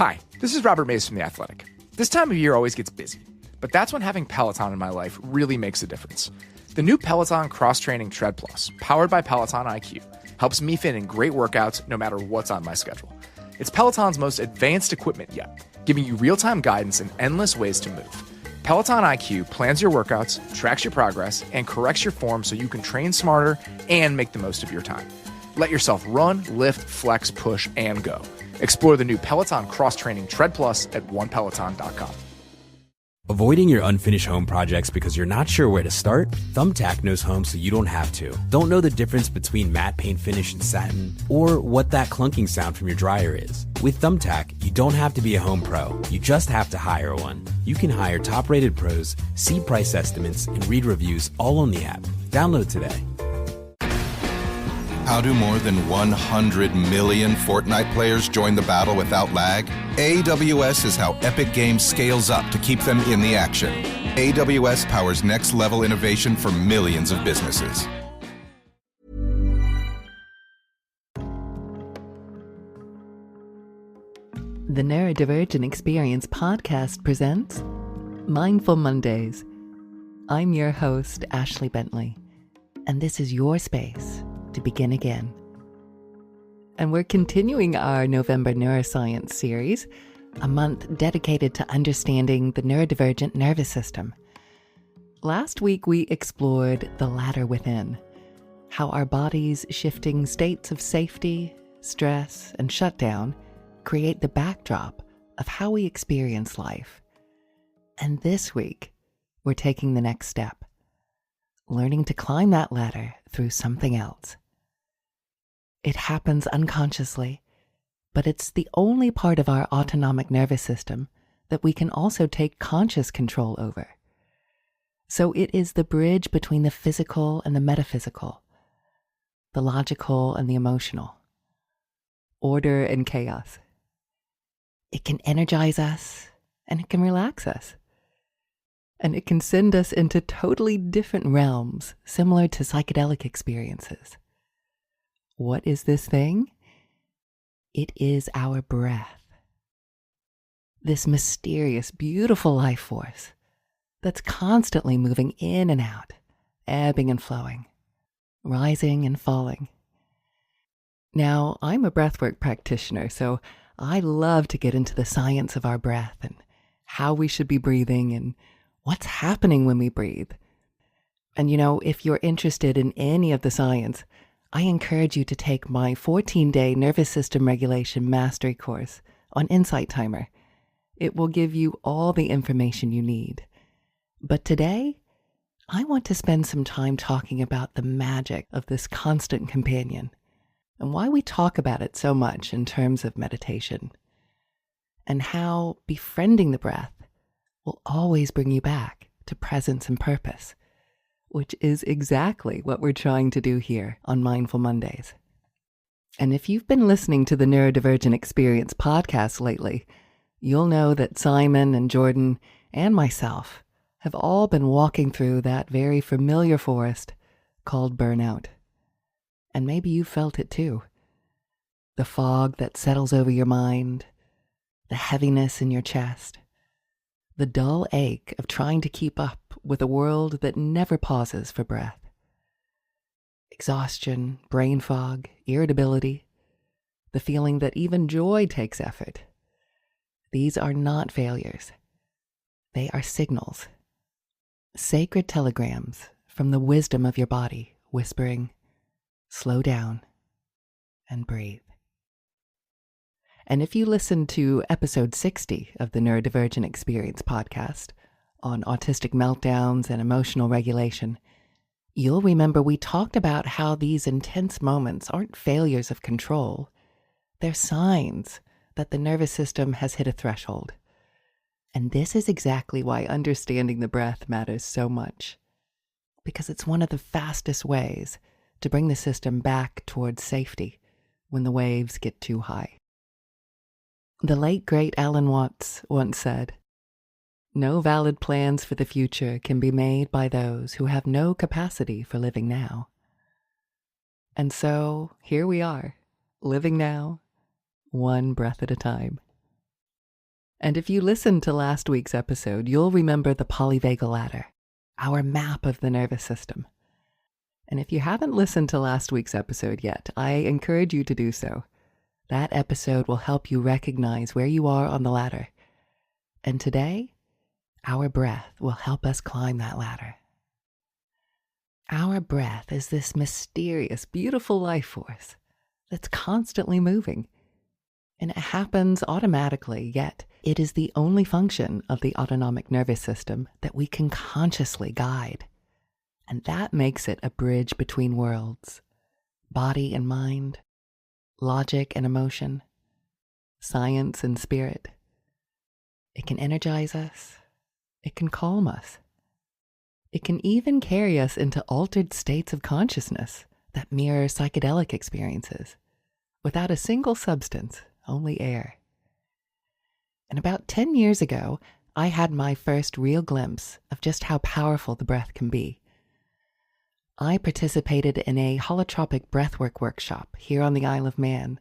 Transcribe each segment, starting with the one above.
Hi, this is Robert Mays from The Athletic. This time of year always gets busy, but that's when having Peloton in my life really makes a difference. The new Peloton Cross-Training Tread Plus, powered by Peloton IQ, helps me fit in great workouts no matter what's on my schedule. It's Peloton's most advanced equipment yet, giving you real-time guidance and endless ways to move. Peloton IQ plans your workouts, tracks your progress, and corrects your form so you can train smarter and make the most of your time. Let yourself run, lift, flex, push, and go. Explore the new Peloton Cross-Training Tread Plus at onepeloton.com. Avoiding your unfinished home projects because you're not sure where to start? Thumbtack knows home so you don't have to. Don't know the difference between matte paint finish and satin? Or what that clunking sound from your dryer is? With Thumbtack, you don't have to be a home pro. You just have to hire one. You can hire top-rated pros, see price estimates, and read reviews all on the app. Download today. How do more than 100 million Fortnite players join the battle without lag? AWS is how Epic Games scales up to keep them in the action. AWS powers next-level innovation for millions of businesses. The Neurodivergent Experience podcast presents Mindful Mondays. I'm your host, Ashley Bentley, and this is your space to begin again. And we're continuing our November Neuroscience series, a month dedicated to understanding the neurodivergent nervous system. Last week, we explored the ladder within, how our body's shifting states of safety, stress, and shutdown create the backdrop of how we experience life. And this week, we're taking the next step, learning to climb that ladder through something else. It happens unconsciously, but it's the only part of our autonomic nervous system that we can also take conscious control over. So it is the bridge between the physical and the metaphysical, the logical and the emotional, order and chaos. It can energize us, and it can relax us. And it can send us into totally different realms, similar to psychedelic experiences. What is this thing? It is our breath. This mysterious, beautiful life force that's constantly moving in and out, ebbing and flowing, rising and falling. Now, I'm a breathwork practitioner, so I love to get into the science of our breath and how we should be breathing and what's happening when we breathe. And if you're interested in any of the science, I encourage you to take my 14-day nervous system regulation mastery course on Insight Timer. It will give you all the information you need. But today, I want to spend some time talking about the magic of this constant companion and why we talk about it so much in terms of meditation, and how befriending the breath will always bring you back to presence and purpose, which is exactly what we're trying to do here on Mindful Mondays. And if you've been listening to the Neurodivergent Experience podcast lately, you'll know that Simon and Jordan and myself have all been walking through that very familiar forest called burnout. And maybe you felt it too. The fog that settles over your mind, the heaviness in your chest, the dull ache of trying to keep up with a world that never pauses for breath. Exhaustion, brain fog, irritability, the feeling that even joy takes effort. These are not failures. They are signals. Sacred telegrams from the wisdom of your body, whispering, slow down and breathe. And if you listen to episode 60 of the Neurodivergent Experience podcast on autistic meltdowns and emotional regulation, you'll remember we talked about how these intense moments aren't failures of control. They're signs that the nervous system has hit a threshold. And this is exactly why understanding the breath matters so much, because it's one of the fastest ways to bring the system back towards safety when the waves get too high. The late, great Alan Watts once said, "No valid plans for the future can be made by those who have no capacity for living now." And so, here we are, living now, one breath at a time. And if you listened to last week's episode, you'll remember the polyvagal ladder, our map of the nervous system. And if you haven't listened to last week's episode yet, I encourage you to do so. That episode will help you recognize where you are on the ladder. And today, our breath will help us climb that ladder. Our breath is this mysterious, beautiful life force that's constantly moving. And it happens automatically, yet it is the only function of the autonomic nervous system that we can consciously guide. And that makes it a bridge between worlds, body and mind, logic and emotion, science and spirit. It can energize us. It can calm us. It can even carry us into altered states of consciousness that mirror psychedelic experiences, without a single substance, only air. And about 10 years ago, I had my first real glimpse of just how powerful the breath can be. I participated in a holotropic breathwork workshop here on the Isle of Man.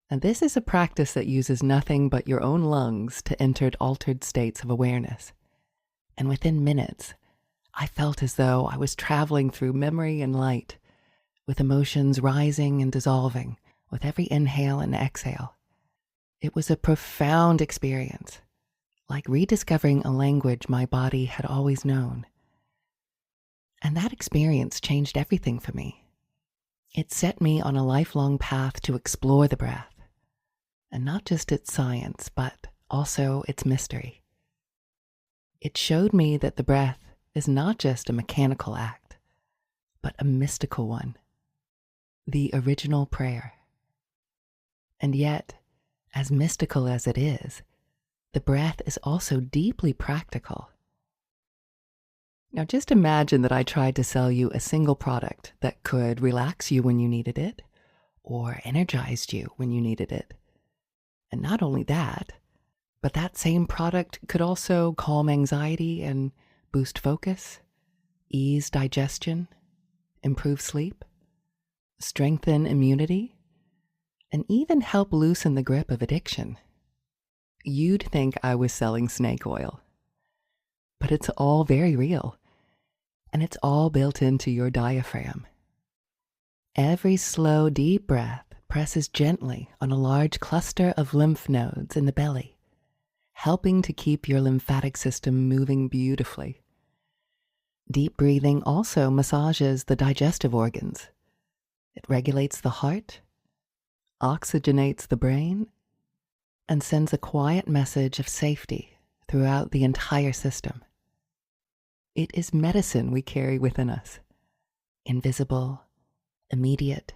And this is a practice that uses nothing but your own lungs to enter altered states of awareness. And within minutes, I felt as though I was traveling through memory and light, with emotions rising and dissolving with every inhale and exhale. It was a profound experience, like rediscovering a language my body had always known. And that experience changed everything for me. It set me on a lifelong path to explore the breath, and not just its science, but also its mystery. It showed me that the breath is not just a mechanical act, but a mystical one, the original prayer. And yet, as mystical as it is, the breath is also deeply practical. Now just imagine that I tried to sell you a single product that could relax you when you needed it, or energized you when you needed it. And not only that, but that same product could also calm anxiety and boost focus, ease digestion, improve sleep, strengthen immunity, and even help loosen the grip of addiction. You'd think I was selling snake oil. But it's all very real, and it's all built into your diaphragm. Every slow, deep breath presses gently on a large cluster of lymph nodes in the belly, helping to keep your lymphatic system moving beautifully. Deep breathing also massages the digestive organs. It regulates the heart, oxygenates the brain, and sends a quiet message of safety throughout the entire system. It is medicine we carry within us, invisible, immediate,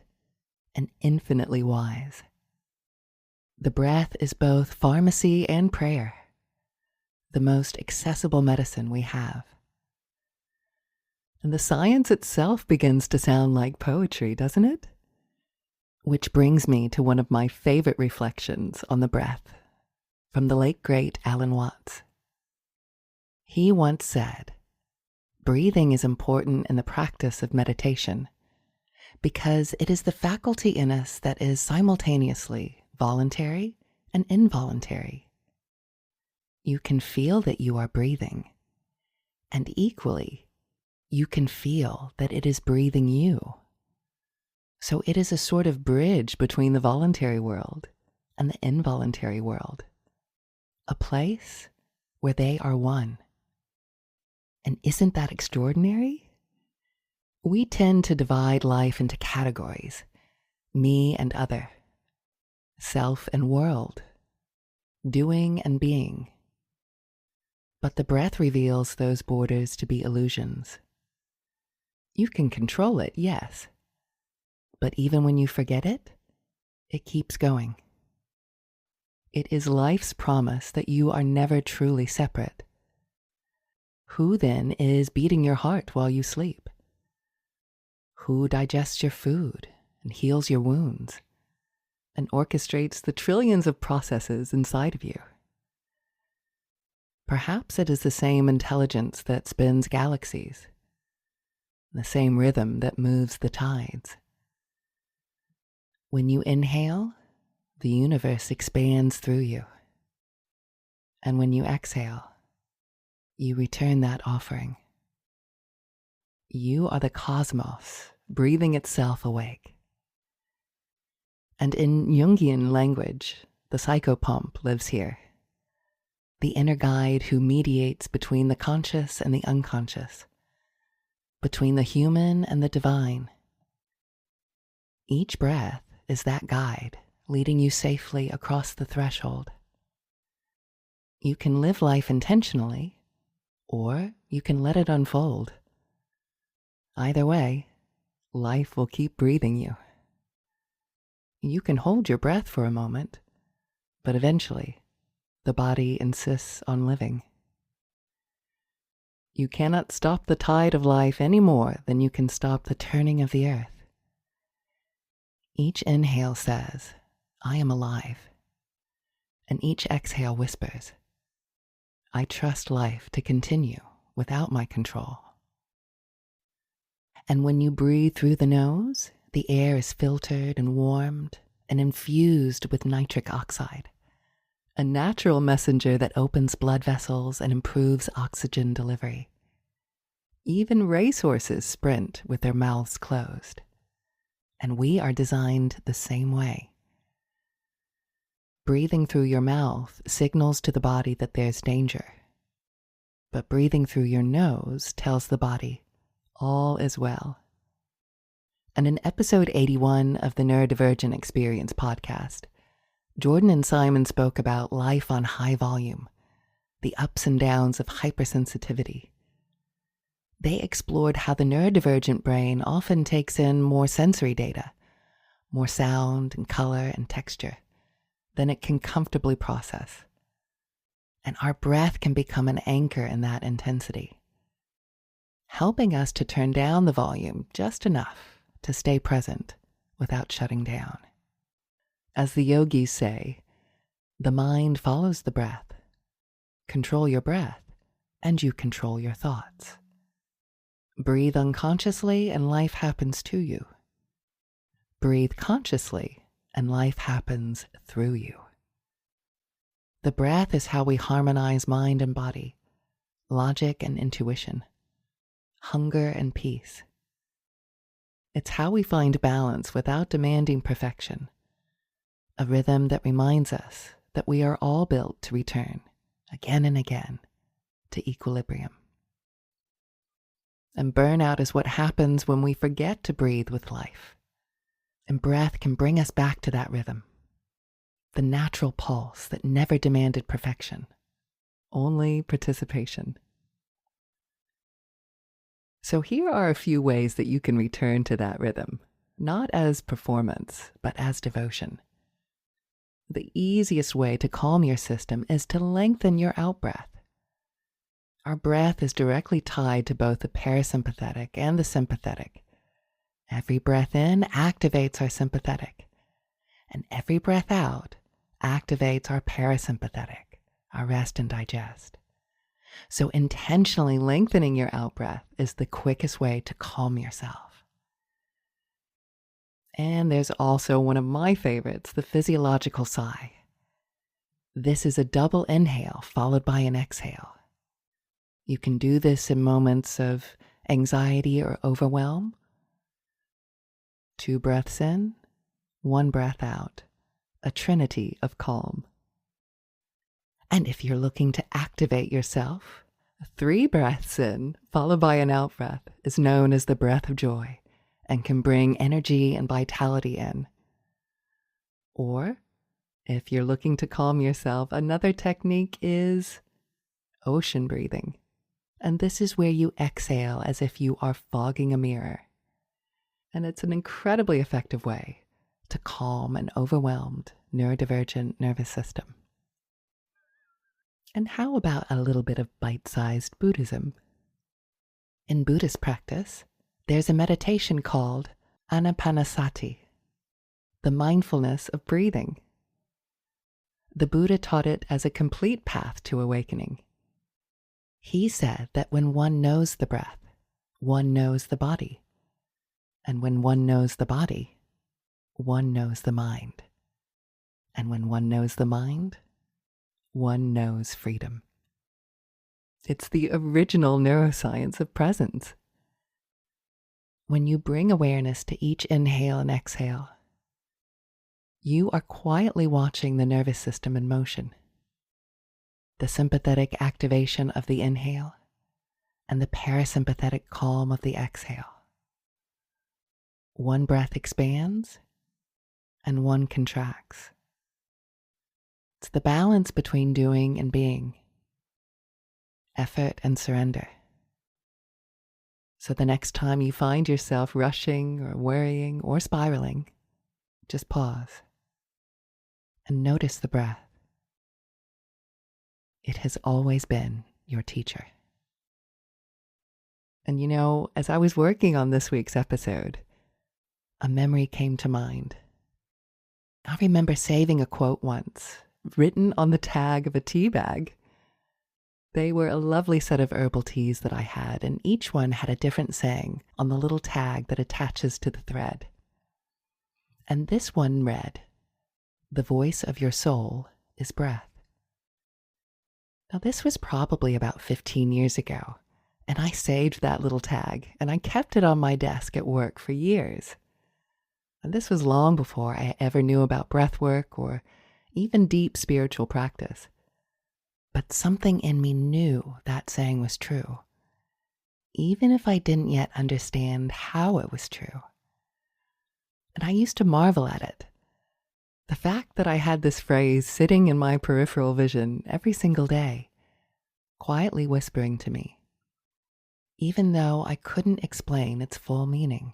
and infinitely wise. The breath is both pharmacy and prayer, the most accessible medicine we have. And the science itself begins to sound like poetry, doesn't it? Which brings me to one of my favorite reflections on the breath from the late great Alan Watts. He once said, "Breathing is important in the practice of meditation because it is the faculty in us that is simultaneously voluntary and involuntary. You can feel that you are breathing, and equally, you can feel that it is breathing you. So it is a sort of bridge between the voluntary world and the involuntary world, a place where they are one." And isn't that extraordinary? We tend to divide life into categories, me and other, self and world, doing and being. But the breath reveals those borders to be illusions. You can control it, yes, but even when you forget it, it keeps going. It is life's promise that you are never truly separate. Who then is beating your heart while you sleep? Who digests your food and heals your wounds and orchestrates the trillions of processes inside of you? Perhaps it is the same intelligence that spins galaxies, the same rhythm that moves the tides. When you inhale, the universe expands through you. And when you exhale, you return that offering. You are the cosmos, breathing itself awake. And in Jungian language, the psychopomp lives here, the inner guide who mediates between the conscious and the unconscious, between the human and the divine. Each breath is that guide, leading you safely across the threshold. You can live life intentionally, or you can let it unfold. Either way, life will keep breathing you. You can hold your breath for a moment, but eventually, the body insists on living. You cannot stop the tide of life any more than you can stop the turning of the earth. Each inhale says, I am alive. And each exhale whispers, I trust life to continue without my control. And when you breathe through the nose, the air is filtered and warmed and infused with nitric oxide, a natural messenger that opens blood vessels and improves oxygen delivery. Even racehorses sprint with their mouths closed, and we are designed the same way. Breathing through your mouth signals to the body that there's danger, but breathing through your nose tells the body all is well. And in episode 81 of the Neurodivergent Experience podcast, Jordan and Simon spoke about life on high volume, the ups and downs of hypersensitivity. They explored how the neurodivergent brain often takes in more sensory data, more sound and color and texture, than it can comfortably process. And our breath can become an anchor in that intensity, helping us to turn down the volume just enough to stay present without shutting down. As the yogis say, the mind follows the breath. Control your breath, and you control your thoughts. Breathe unconsciously, and life happens to you. Breathe consciously, and life happens through you. The breath is how we harmonize mind and body, logic and intuition, hunger and peace. It's how we find balance without demanding perfection, a rhythm that reminds us that we are all built to return, again and again, to equilibrium. And burnout is what happens when we forget to breathe with life. And breath can bring us back to that rhythm, the natural pulse that never demanded perfection, only participation. So here are a few ways that you can return to that rhythm, not as performance, but as devotion. The easiest way to calm your system is to lengthen your out-breath. Our breath is directly tied to both the parasympathetic and the sympathetic. Every breath in activates our sympathetic, and every breath out activates our parasympathetic, our rest and digest. So intentionally lengthening your out-breath is the quickest way to calm yourself. And there's also one of my favorites, the physiological sigh. This is a double inhale followed by an exhale. You can do this in moments of anxiety or overwhelm. 2 breaths in, 1 breath out, a trinity of calm. And if you're looking to activate yourself, 3 breaths in, followed by an out breath, is known as the breath of joy and can bring energy and vitality in. Or, if you're looking to calm yourself, another technique is ocean breathing. And this is where you exhale as if you are fogging a mirror. And it's an incredibly effective way to calm an overwhelmed neurodivergent nervous system. And how about a little bit of bite-sized Buddhism? In Buddhist practice, there's a meditation called anapanasati, the mindfulness of breathing. The Buddha taught it as a complete path to awakening. He said that when one knows the breath, one knows the body. And when one knows the body, one knows the mind. And when one knows the mind, one knows freedom. It's the original neuroscience of presence. When you bring awareness to each inhale and exhale, you are quietly watching the nervous system in motion. The sympathetic activation of the inhale and the parasympathetic calm of the exhale. One breath expands and one contracts. It's the balance between doing and being, effort and surrender. So the next time you find yourself rushing or worrying or spiraling, just pause and notice the breath. It has always been your teacher. And you know, as I was working on this week's episode, a memory came to mind. I remember saving a quote once, written on the tag of a tea bag. They were a lovely set of herbal teas that I had, and each one had a different saying on the little tag that attaches to the thread. And this one read, "The voice of your soul is breath." Now this was probably about 15 years ago, and I saved that little tag, and I kept it on my desk at work for years. And this was long before I ever knew about breath work or even deep spiritual practice. But something in me knew that saying was true, even if I didn't yet understand how it was true. And I used to marvel at it. The fact that I had this phrase sitting in my peripheral vision every single day, quietly whispering to me, even though I couldn't explain its full meaning.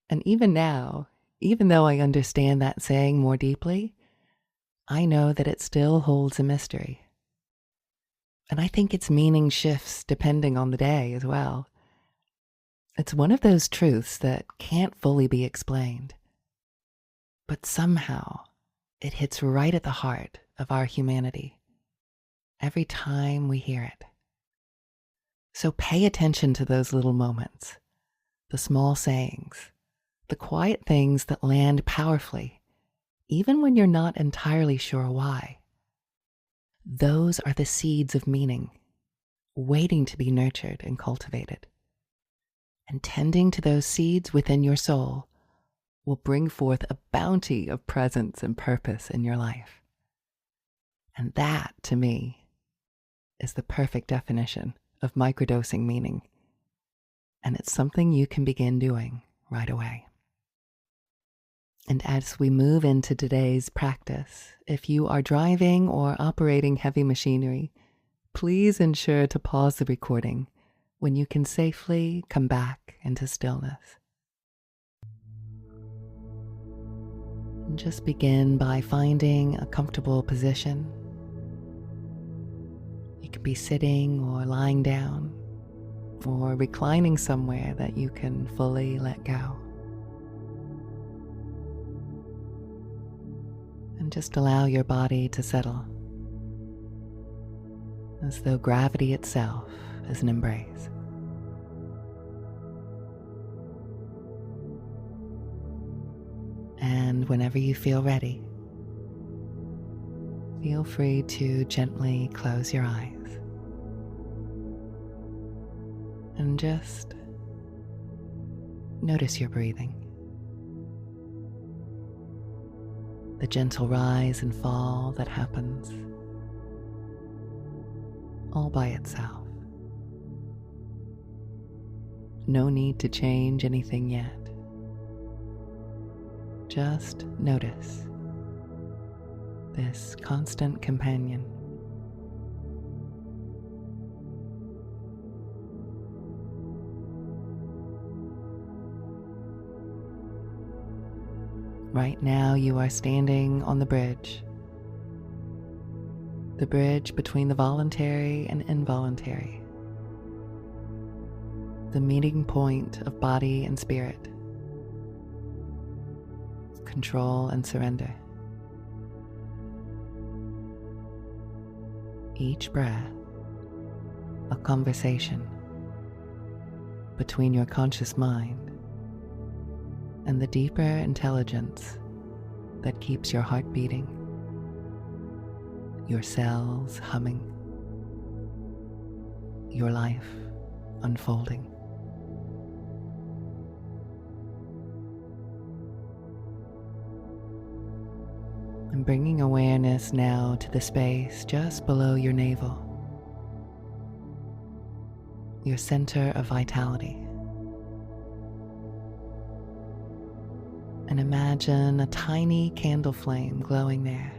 And even now, even though I understand that saying more deeply, I know that it still holds a mystery. And I think its meaning shifts depending on the day as well. It's one of those truths that can't fully be explained. But somehow, it hits right at the heart of our humanity every time we hear it. So pay attention to those little moments, the small sayings, the quiet things that land powerfully, even when you're not entirely sure why. Those are the seeds of meaning, waiting to be nurtured and cultivated. And tending to those seeds within your soul will bring forth a bounty of presence and purpose in your life. And that, to me, is the perfect definition of microdosing meaning. And it's something you can begin doing right away. And as we move into today's practice, if you are driving or operating heavy machinery, please ensure to pause the recording when you can safely come back into stillness. And just begin by finding a comfortable position. You can be sitting or lying down or reclining somewhere that you can fully let go. And just allow your body to settle, as though gravity itself is an embrace. And whenever you feel ready, feel free to gently close your eyes and just notice your breathing. The gentle rise and fall that happens all by itself. No need to change anything yet. Just notice this constant companion. Right now you are standing on the bridge between the voluntary and involuntary, the meeting point of body and spirit, control and surrender. Each breath, a conversation between your conscious mind and the deeper intelligence that keeps your heart beating, your cells humming, your life unfolding. And bringing awareness now to the space just below your navel, your center of vitality. And imagine a tiny candle flame glowing there.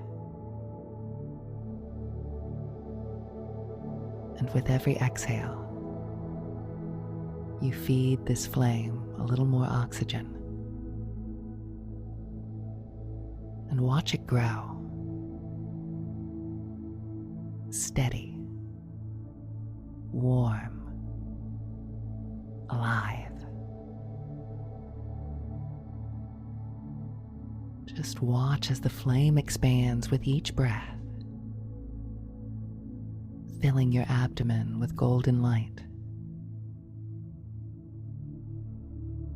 And with every exhale, you feed this flame a little more oxygen. And watch it grow. Steady, warm, alive. Just watch as the flame expands with each breath, filling your abdomen with golden light.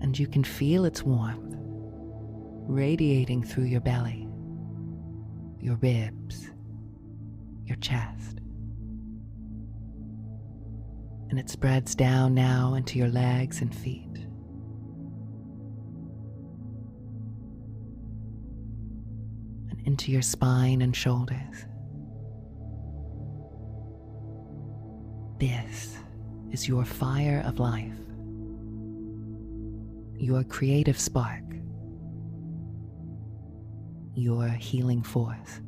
And you can feel its warmth radiating through your belly, your ribs, your chest. And it spreads down now into your legs and feet. And into your spine and shoulders. This is your fire of life, your creative spark, your healing force.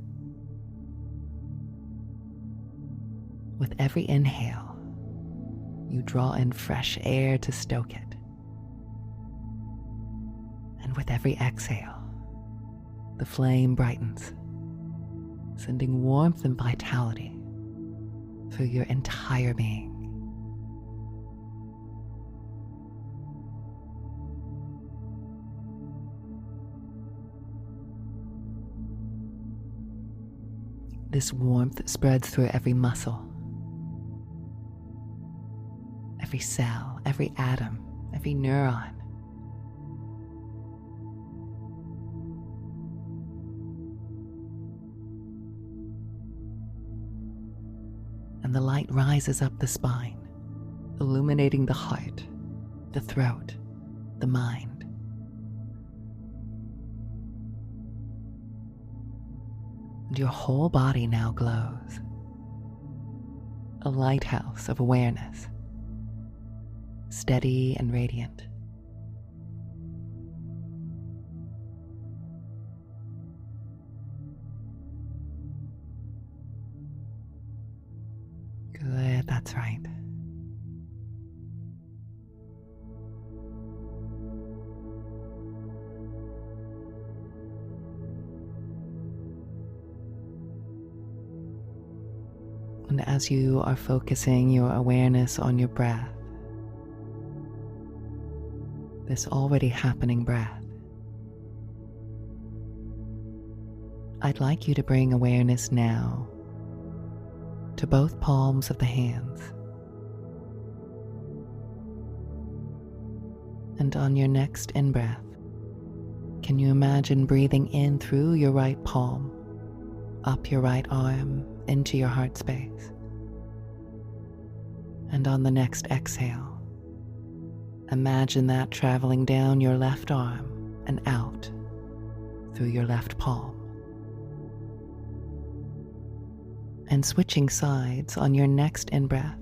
With every inhale, you draw in fresh air to stoke it. And with every exhale, the flame brightens, sending warmth and vitality through your entire being. This warmth spreads through every muscle, every cell, every atom, every neuron. And the light rises up the spine, illuminating the heart, the throat, the mind. And your whole body now glows, a lighthouse of awareness, steady and radiant. Good, that's right. And as you are focusing your awareness on your breath, this already happening breath, I'd like you to bring awareness now to both palms of the hands. And on your next in-breath, can you imagine breathing in through your right palm, up your right arm, into your heart space? And on the next exhale, imagine that traveling down your left arm and out through your left palm. And switching sides on your next in-breath,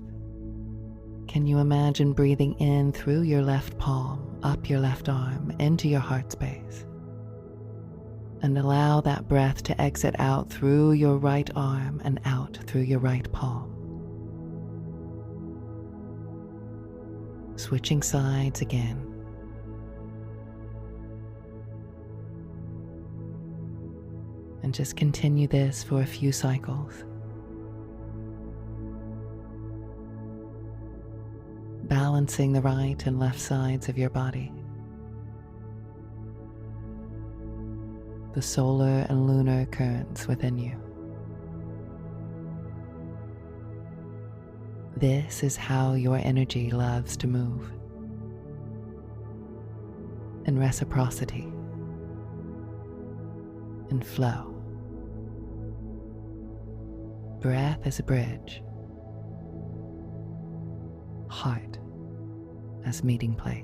can you imagine breathing in through your left palm, up your left arm, into your heart space? And allow that breath to exit out through your right arm and out through your right palm. Switching sides again. And just continue this for a few cycles. Balancing the right and left sides of your body. The solar and lunar currents within you. This is how your energy loves to move. In reciprocity, in flow. breath as a bridge, heart as meeting place.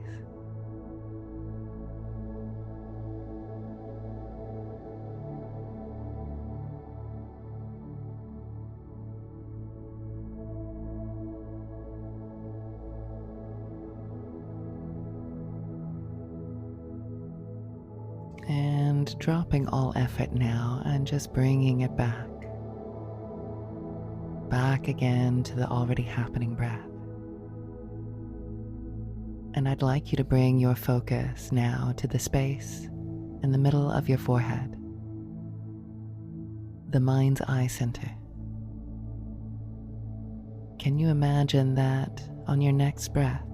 And dropping all effort now and just bringing it back again to the already happening breath. And I'd like you to bring your focus now to the space in the middle of your forehead, the mind's eye center. Can you imagine that on your next breath,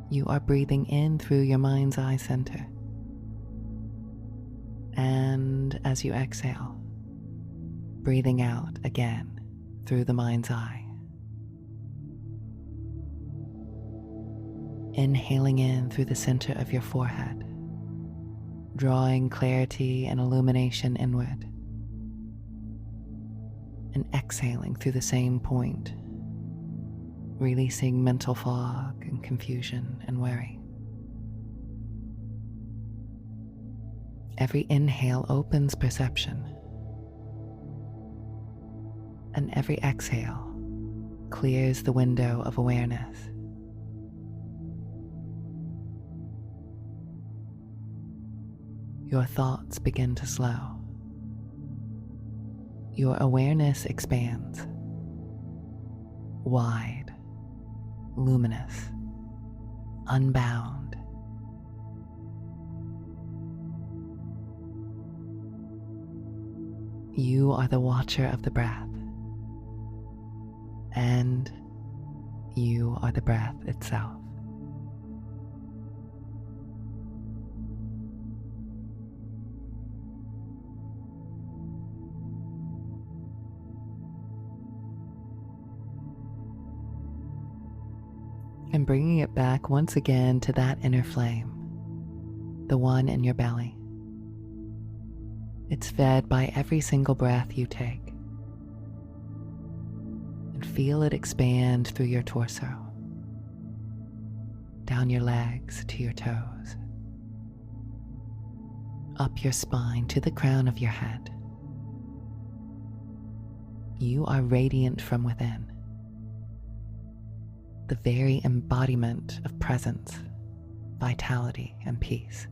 you are breathing in through your mind's eye center? And as you exhale, breathing out again through the mind's eye. Inhaling in through the center of your forehead, drawing clarity and illumination inward. And exhaling through the same point, releasing mental fog and confusion and worry. Every inhale opens perception, and every exhale clears the window of awareness. Your thoughts begin to slow. Your awareness expands, wide, luminous, unbound. You are the watcher of the breath, and you are the breath itself. And bringing it back once again to that inner flame, the one in your belly. It's fed by every single breath you take. And feel it expand through your torso, down your legs to your toes, up your spine to the crown of your head. You are radiant from within, the very embodiment of presence, vitality, and peace.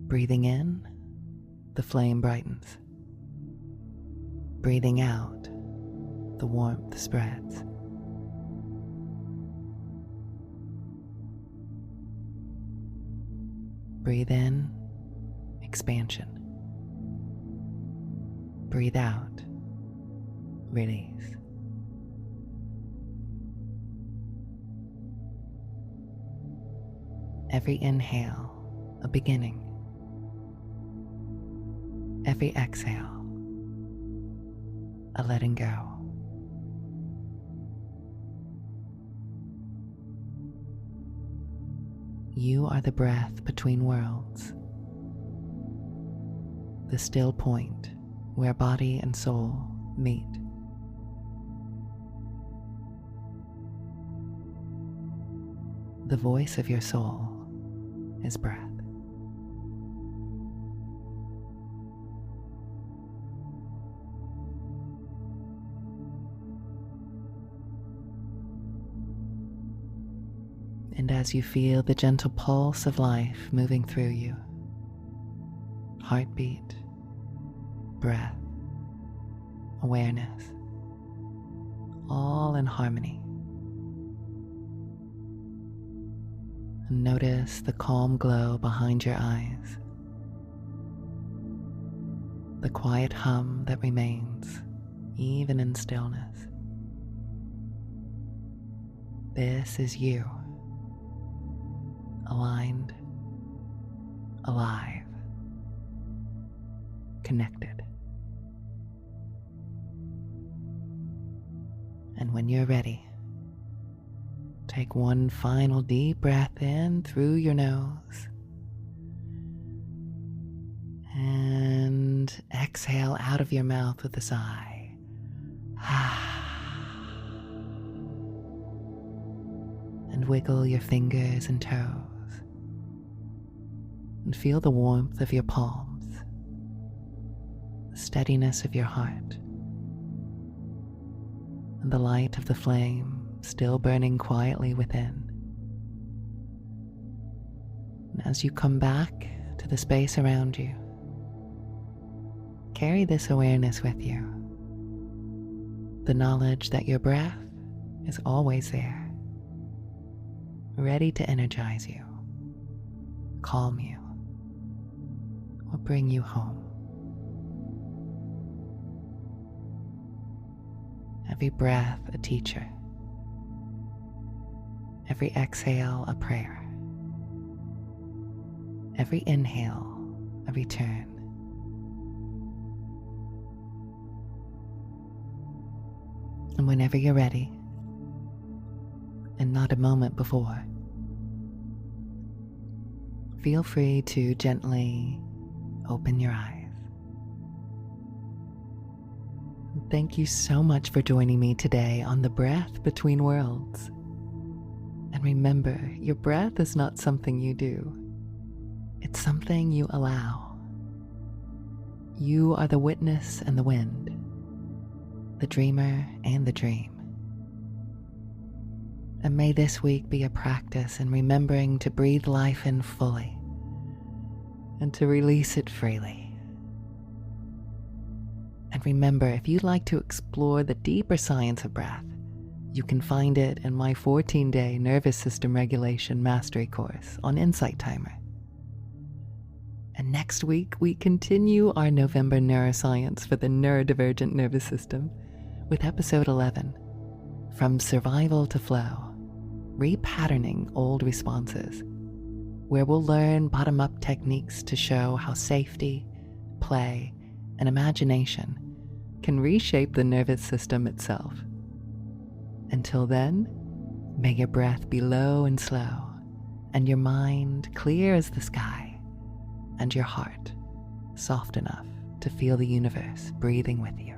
Breathing in, the flame brightens. Breathing out, the warmth spreads. Breathe in, expansion. Breathe out, release. Every inhale, a beginning. Every exhale, a letting go. You are the breath between worlds, the still point where body and soul meet. The voice of your soul is breath. And as you feel the gentle pulse of life moving through you, heartbeat, breath, awareness, all in harmony. And notice the calm glow behind your eyes, the quiet hum that remains even in stillness. This is you. Aligned, alive, connected. And when you're ready, take one final deep breath in through your nose Exhale out of your mouth with a sigh. And wiggle your fingers and toes. And feel the warmth of your palms, the steadiness of your heart, and the light of the flame still burning quietly within. And as you come back to the space around you, carry this awareness with you. The knowledge that your breath is always there, ready to energize you, calm you, or bring you home. Every breath a teacher, every exhale a prayer, every inhale a return. And whenever you're ready, and not a moment before, feel free to gently open your eyes. Thank you so much for joining me today on The Breath Between Worlds. And remember, your breath is not something you do. It's something you allow. You are the witness and the wind, the dreamer and the dream. And may this week be a practice in remembering to breathe life in fully and to release it freely. And remember, if you'd like to explore the deeper science of breath, you can find it in my 14-day nervous system regulation mastery course on Insight Timer. And next week, we continue our November Neuroscience for the neurodivergent nervous system with episode 11, From Survival to Flow, Repatterning Old Responses, where we'll learn bottom-up techniques to show how safety, play, and imagination can reshape the nervous system itself. Until then, may your breath be low and slow, and your mind clear as the sky, and your heart soft enough to feel the universe breathing with you.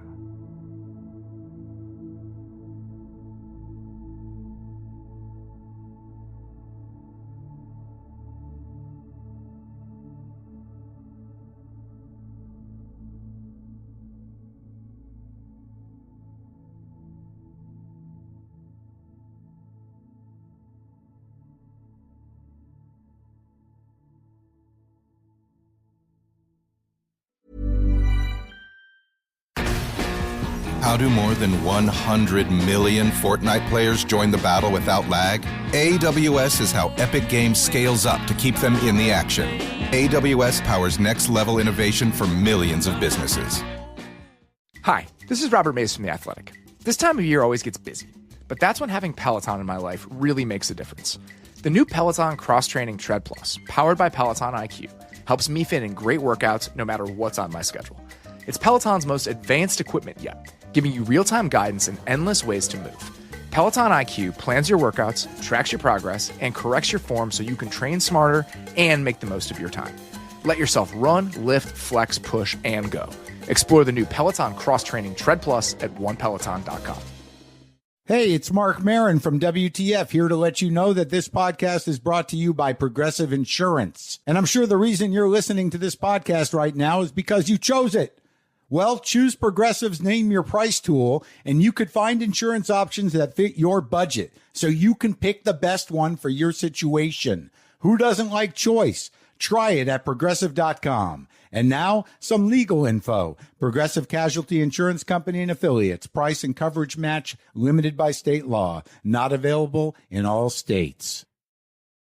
How do more than 100 million Fortnite players join the battle without lag? AWS is how Epic Games scales up to keep them in the action. AWS powers next-level innovation for millions of businesses. Hi, this is Robert Mays from The Athletic. This time of year always gets busy, but that's when having Peloton in my life really makes a difference. The new Peloton Cross-Training Tread Plus, powered by Peloton IQ, helps me fit in great workouts no matter what's on my schedule. It's Peloton's most advanced equipment yet, giving you real-time guidance and endless ways to move. Peloton IQ plans your workouts, tracks your progress, and corrects your form so you can train smarter and make the most of your time. Let yourself run, lift, flex, push, and go. Explore the new Peloton Cross-Training Tread Plus at onepeloton.com. Hey, it's Mark Marin from WTF here to let you know that this podcast is brought to you by Progressive Insurance. And I'm sure the reason you're listening to this podcast right now is because you chose it. Well, choose Progressive's Name Your Price tool, and you could find insurance options that fit your budget, so you can pick the best one for your situation. Who doesn't like choice? Try it at Progressive.com. And now, some legal info. Progressive Casualty Insurance Company and Affiliates. Price and coverage match limited by state law. Not available in all states.